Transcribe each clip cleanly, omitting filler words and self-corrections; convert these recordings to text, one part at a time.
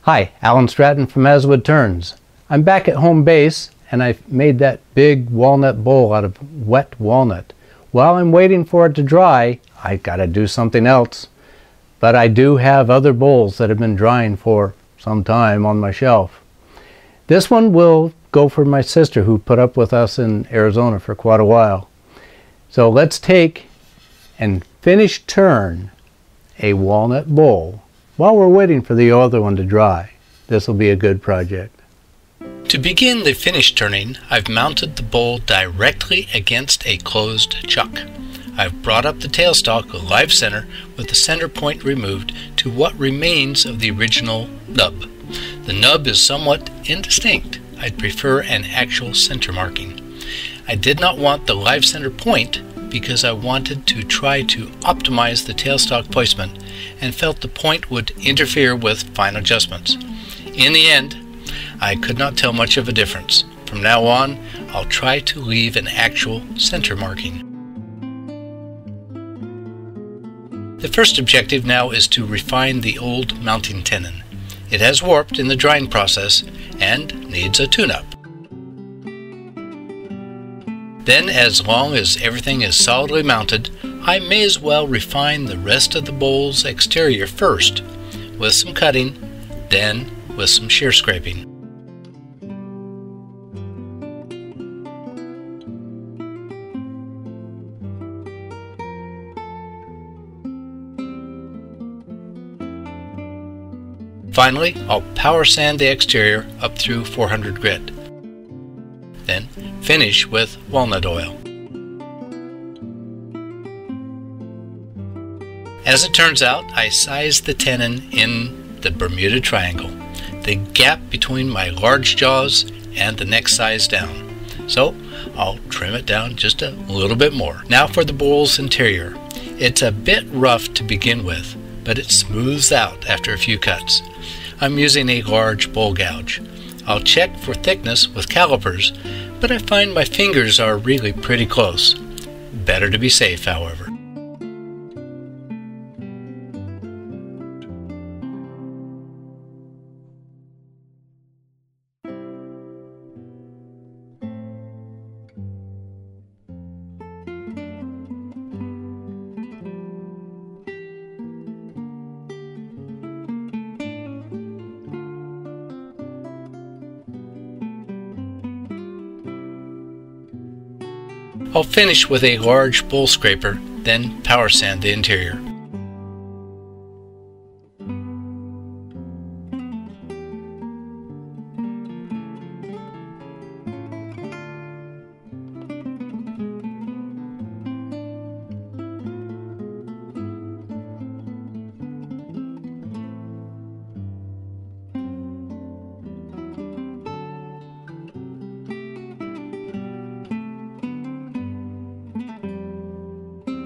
Hi, Alan Stratton from Aswood Turns. I'm back at home base and I've made that big walnut bowl out of wet walnut. While I'm waiting for it to dry, I gotta do something else. But I do have other bowls that have been drying for some time on my shelf. This one will go for my sister who put up with us in Arizona for quite a while. So let's take and finish turn a walnut bowl while we're waiting for the other one to dry. This will be a good project. To begin the finish turning, I've mounted the bowl directly against a closed chuck. I've brought up the tailstock live center with the center point removed to what remains of the original nub. The nub is somewhat indistinct. I'd prefer an actual center marking. I did not want the live center point because I wanted to try to optimize the tailstock placement and felt the point would interfere with fine adjustments. In the end, I could not tell much of a difference. From now on, I'll try to leave an actual center marking. The first objective now is to refine the old mounting tenon. It has warped in the drying process and needs a tune-up. Then, as long as everything is solidly mounted, I may as well refine the rest of the bowl's exterior first, with some cutting, then with some shear scraping. Finally, I'll power sand the exterior up through 400 grit. Then finish with walnut oil. As it turns out, I sized the tenon in the Bermuda Triangle, the gap between my large jaws and the next size down. So I'll trim it down just a little bit more. Now for the bowl's interior. It's a bit rough to begin with, but it smooths out after a few cuts. I'm using a large bowl gouge. I'll check for thickness with calipers, but I find my fingers are really pretty close. Better to be safe, however. I'll finish with a large bowl scraper, then power sand the interior.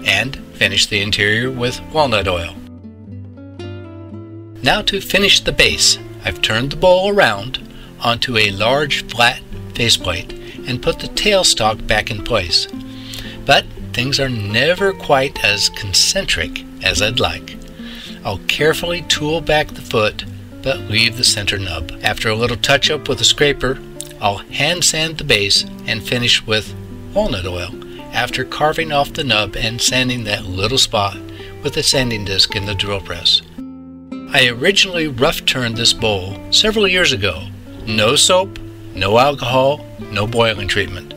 And finish the interior with walnut oil. Now to finish the base, I've turned the bowl around onto a large flat faceplate and put the tailstock back in place. But things are never quite as concentric as I'd like. I'll carefully tool back the foot but leave the center nub. After a little touch-up with a scraper, I'll hand sand the base and finish with walnut oil, after carving off the nub and sanding that little spot with a sanding disc in the drill press. I originally rough turned this bowl several years ago. No soap, no alcohol, no boiling treatment.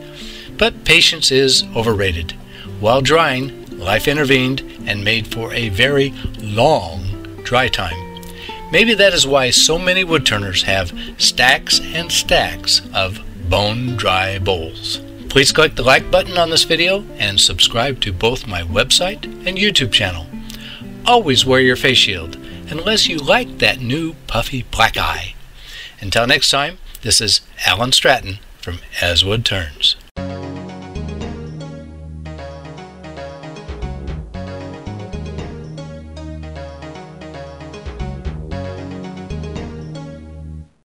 But patience is overrated. While drying, life intervened and made for a very long dry time. Maybe that is why so many woodturners have stacks and stacks of bone-dry bowls. Please click the like button on this video and subscribe to both my website and YouTube channel. Always wear your face shield, unless you like that new puffy black eye. Until next time, this is Alan Stratton from Aswood Turns.